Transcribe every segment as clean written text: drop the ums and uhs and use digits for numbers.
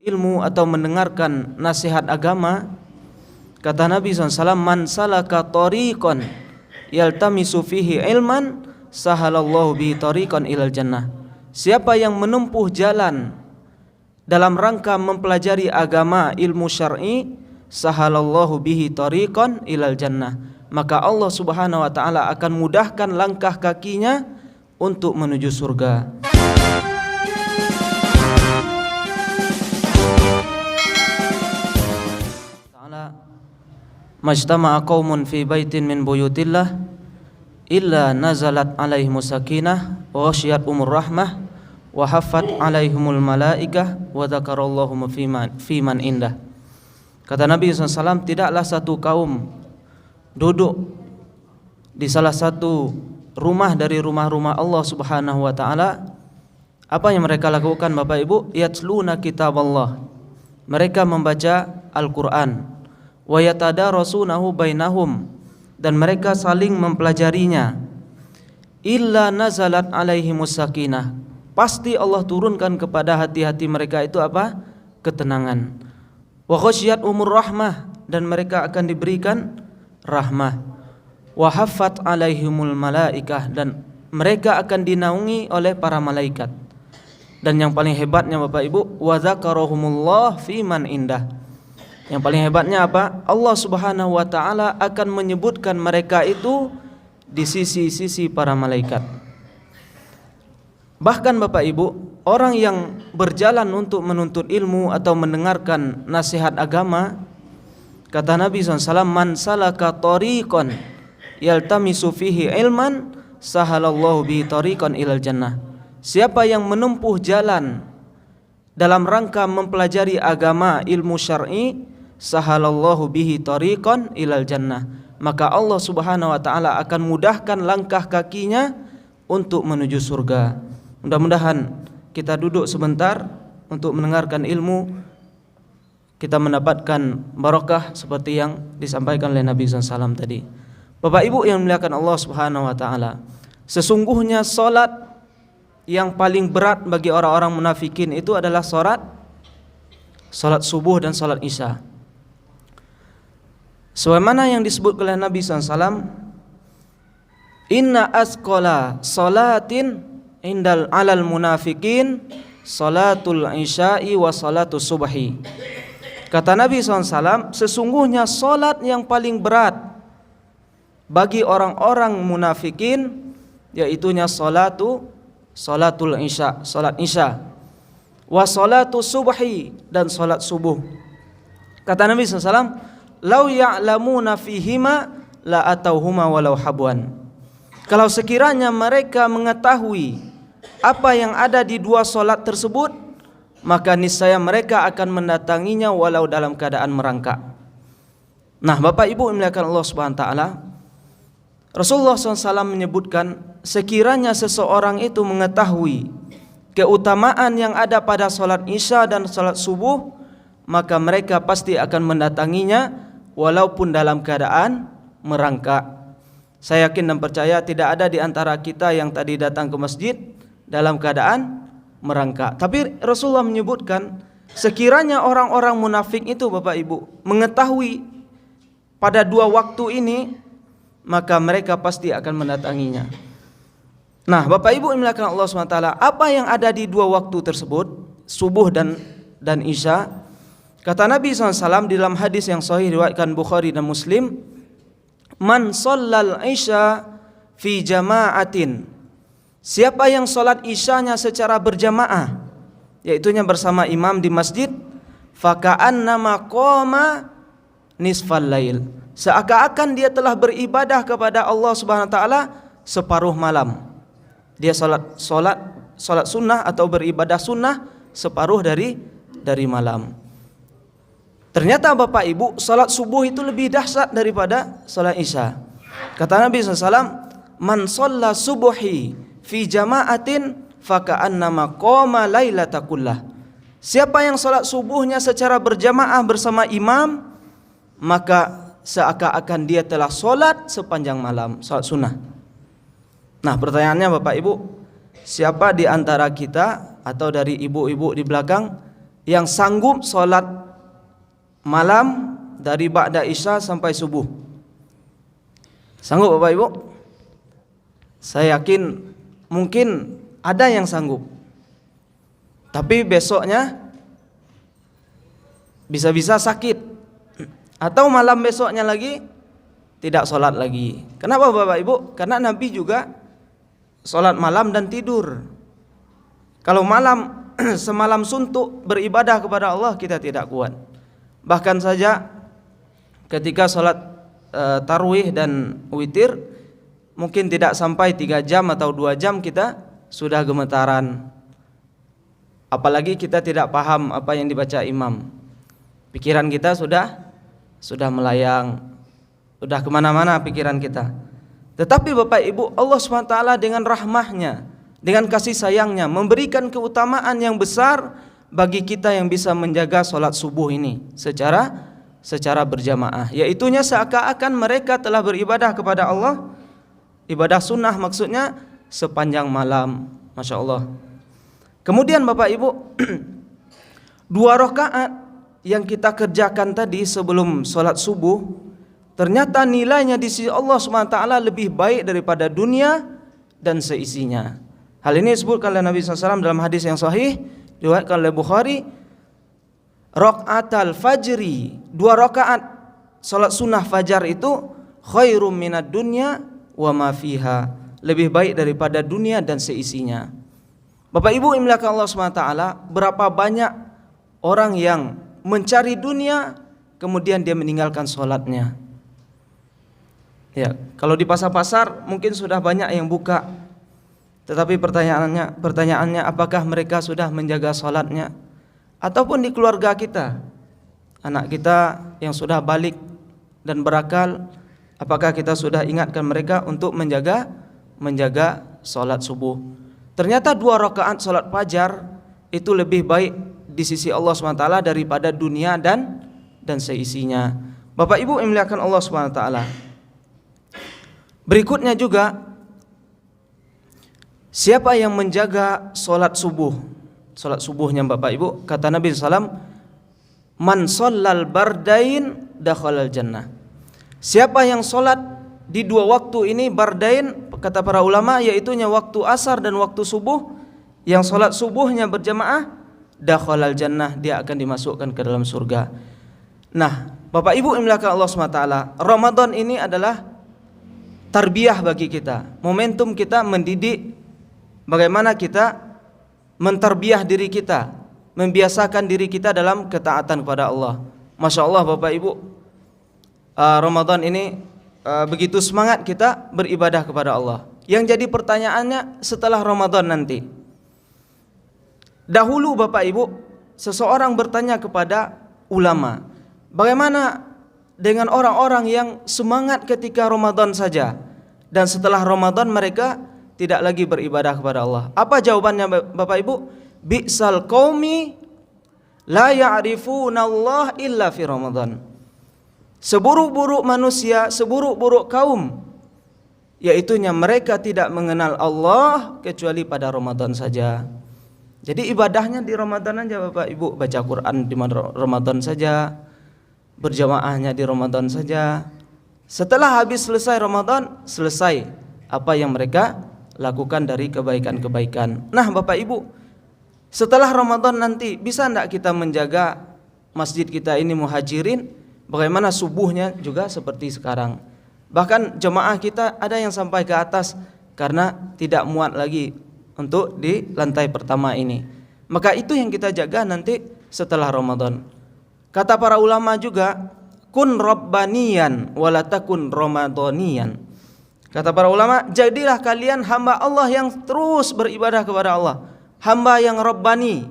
ilmu atau mendengarkan nasihat agama, kata Nabi SAW, man salaka tariqan yaltamisu fihi ilman sahalallahu bihi tariqan ilal jannah. Siapa yang menempuh jalan dalam rangka mempelajari agama ilmu syar'i, sahalallahu bihi tariqan ilal jannah, maka Allah Subhanahu wa taala akan mudahkan langkah kakinya untuk menuju surga. Majtama'a qaumun fi baitin min buyutillah illa nazalat alaihimus sakinah wa ghasyiyatuhumur rahmah wa haffat alaihimul malaikah wa dzakarallahu fiman indah. Kata Nabi SAW, tidaklah satu kaum duduk di salah satu rumah dari rumah-rumah Allah Subhanahu wa taala. Apa yang mereka lakukan Bapak Ibu? Yatluna kitaballah. Mereka membaca Al-Qur'an. Wa yatadarasunahu bainahum, dan mereka saling mempelajarinya. Illa nazalat alaihimus sakinah, pasti Allah turunkan kepada hati-hati mereka itu apa? Ketenangan. Wa ghasyiyatuhumur rahmah, dan mereka akan diberikan rahmah. Wa haffat alaihimul malaikah, dan mereka akan dinaungi oleh para malaikat. Dan yang paling hebatnya Bapak Ibu, wa dzakarahumullah fiman indah. Yang paling hebatnya apa? Allah Subhanahu wa taala akan menyebutkan mereka itu di sisi-sisi para malaikat. Bahkan Bapak Ibu, orang yang berjalan untuk menuntut ilmu atau mendengarkan nasihat agama, kata Nabi SAW, man salaka tariqan yaltamisu fihi ilman sahalallahu bihi tariqan ilal jannah. Siapa yang menempuh jalan dalam rangka mempelajari agama ilmu syar'i, sahalallahu bihi tariqan ilal jannah, maka Allah Subhanahu wa taala akan mudahkan langkah kakinya untuk menuju surga. Mudah-mudahan kita duduk sebentar untuk mendengarkan ilmu, kita mendapatkan barokah seperti yang disampaikan oleh Nabi SAW tadi. Bapak Ibu yang dimuliakan Allah Subhanahu wa taala, sesungguhnya salat yang paling berat bagi orang-orang munafikin itu adalah salat subuh dan salat isya. Sebagaimana yang disebut oleh Nabi SAW, inna asqala salatin indal alal munafikin salatul isya'i wa salatus subhi. Kata Nabi SAW, sesungguhnya salat yang paling berat bagi orang-orang munafikin yaitunya salatul isya, salat isya, wa salatus subhi, dan salat subuh. Kata Nabi SAW, lau ya'lamuna fihima la atauhuma walau habwan. Kalau sekiranya mereka mengetahui apa yang ada di dua solat tersebut, maka niscaya mereka akan mendatanginya walau dalam keadaan merangkak. Nah, Bapak Ibu yang dimuliakan Allah Subhanahu wa taala, Rasulullah SAW menyebutkan, sekiranya seseorang itu mengetahui keutamaan yang ada pada solat isya dan solat subuh, maka mereka pasti akan mendatanginya walaupun dalam keadaan merangkak. Saya yakin dan percaya tidak ada di antara kita yang tadi datang ke masjid dalam keadaan merangkak. Tapi Rasulullah menyebutkan, sekiranya orang-orang munafik itu Bapak Ibu mengetahui pada dua waktu ini, maka mereka pasti akan mendatanginya. Nah, Bapak Ibu yang dimuliakan Allah SWT, apa yang ada di dua waktu tersebut, subuh dan isya? Kata Nabi SAW di dalam hadis yang sahih riwayatkan Bukhari dan Muslim, man shallal isya fi jama'atin, siapa yang salat isyanya secara berjamaah, yaitunya bersama imam di masjid, faka'annama qama nisfal lail, seakan-akan dia telah beribadah kepada Allah Subhanahu wa taala separuh malam. Dia salat sunnah atau beribadah sunnah separuh dari malam. Ternyata Bapak Ibu, salat subuh itu lebih dahsyat daripada salat isya. Kata Nabi SAW, man shalla subuhi fi jama'atin faka'annama qama lailata kullah. Siapa yang salat subuhnya secara berjamaah bersama imam, maka seakan-akan dia telah salat sepanjang malam, salat sunnah. Nah, pertanyaannya Bapak Ibu, siapa di antara kita atau dari ibu-ibu di belakang yang sanggup sholat malam dari ba'da isya sampai subuh? Sanggup Bapak Ibu? Saya yakin mungkin ada yang sanggup, tapi besoknya bisa-bisa sakit, atau malam besoknya lagi tidak sholat lagi. Kenapa Bapak Ibu? Karena Nabi juga sholat malam dan tidur. Kalau malam semalam suntuk beribadah kepada Allah, kita tidak kuat. Bahkan saja ketika sholat tarawih dan witir, mungkin tidak sampai 3 jam atau 2 jam kita sudah gemetaran. Apalagi kita tidak paham apa yang dibaca imam. Pikiran kita sudah melayang, sudah kemana-mana pikiran kita. Tetapi Bapak Ibu, Allah SWT dengan rahmahnya, dengan kasih sayangnya, memberikan keutamaan yang besar bagi kita yang bisa menjaga sholat subuh ini secara berjamaah. Yaitunya seakan-akan mereka telah beribadah kepada Allah, ibadah sunnah maksudnya, sepanjang malam. Masya Allah. Kemudian Bapak Ibu, 2 rakaat yang kita kerjakan tadi sebelum sholat subuh, ternyata nilainya di sisi Allah SWT lebih baik daripada dunia dan seisinya. Hal ini disebutkan oleh Nabi SAW dalam hadis yang sahih, diriwayatkan oleh Bukhari. Rakaatul fajri, 2 rakaat sholat sunnah fajar itu khairum minad dunya wa ma fiha, lebih baik daripada dunia dan seisinya. Bapak Ibu yang dimuliakan Allah SWT, berapa banyak orang yang mencari dunia kemudian dia meninggalkan sholatnya. Ya, kalau di pasar-pasar mungkin sudah banyak yang buka, tetapi pertanyaannya apakah mereka sudah menjaga sholatnya? Ataupun di keluarga kita, anak kita yang sudah balik dan berakal, apakah kita sudah ingatkan mereka untuk menjaga sholat subuh? Ternyata 2 rakaat sholat fajar itu lebih baik di sisi Allah SWT daripada dunia dan seisinya. Bapak Ibu yang dimuliakan Allah SWT, berikutnya juga, siapa yang menjaga sholat subuhnya Bapak Ibu, kata Nabi SAW, man shallal bardain dakhalal jannah. Siapa yang sholat di 2 waktu ini, bardain kata para ulama, yaitunya waktu asar dan waktu subuh, yang sholat subuhnya berjamaah, dakhalal jannah, dia akan dimasukkan ke dalam surga. Nah, Bapak Ibu yang dimuliakan Allah SWT, Ramadan ini adalah tarbiyah bagi kita, momentum kita mendidik bagaimana kita mentarbiyah diri kita, membiasakan diri kita dalam ketaatan kepada Allah. Masya Allah Bapak Ibu, Ramadan ini begitu semangat kita beribadah kepada Allah. Yang jadi pertanyaannya setelah Ramadan nanti, dahulu Bapak Ibu, seseorang bertanya kepada ulama, bagaimana dengan orang-orang yang semangat ketika Ramadan saja dan setelah Ramadan mereka tidak lagi beribadah kepada Allah? Apa jawabannya Bapak Ibu? Bi'sal qaumi la ya'rifuna Allah illa fi Ramadan. Seburuk-buruk manusia, seburuk-buruk kaum, yaitunya mereka tidak mengenal Allah kecuali pada Ramadan saja. Jadi ibadahnya di Ramadan aja Bapak Ibu, baca Quran di Ramadan saja, berjamaahnya di Ramadan saja. Setelah habis selesai Ramadan, selesai apa yang mereka lakukan dari kebaikan-kebaikan. Nah Bapak Ibu, setelah Ramadan nanti bisa enggak kita menjaga masjid kita ini Muhajirin, bagaimana subuhnya juga seperti sekarang? Bahkan jemaah kita ada yang sampai ke atas karena tidak muat lagi untuk di lantai pertama ini. Maka itu yang kita jaga nanti setelah Ramadan. Kata para ulama juga, kun rabbaniyan wala takun ramadaniyan. Kata para ulama, jadilah kalian hamba Allah yang terus beribadah kepada Allah, hamba yang rabbani.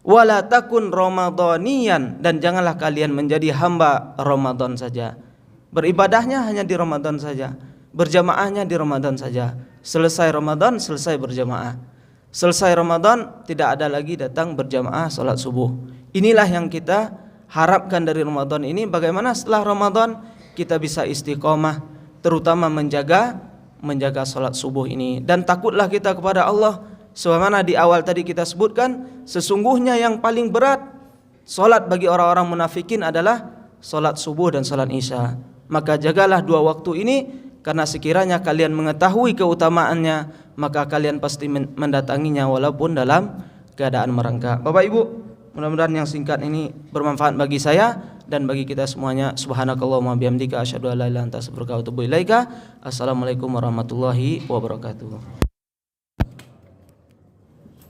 Wala takun ramadaniyan, dan janganlah kalian menjadi hamba Ramadan saja. Beribadahnya hanya di Ramadan saja, berjamaahnya di Ramadan saja. Selesai Ramadan, selesai berjamaah. Selesai Ramadan, tidak ada lagi datang berjamaah salat subuh. Inilah yang kita harapkan dari Ramadan ini. Bagaimana setelah Ramadan kita bisa istiqomah, terutama menjaga salat subuh ini. Dan takutlah kita kepada Allah Sebagaimana di awal tadi kita sebutkan, sesungguhnya yang paling berat solat bagi orang-orang munafikin adalah solat subuh dan solat isya. Maka jagalah dua waktu ini, karena sekiranya kalian mengetahui keutamaannya, maka kalian pasti mendatanginya walaupun dalam keadaan merangkak. Bapak Ibu, mudah-mudahan yang singkat ini bermanfaat bagi saya dan bagi kita semuanya. Subhanakallahumma bihamdika asyhadu an la ilaha illa anta astaghfiruka wa atubu ilaika. Assalamualaikum warahmatullahi wabarakatuh.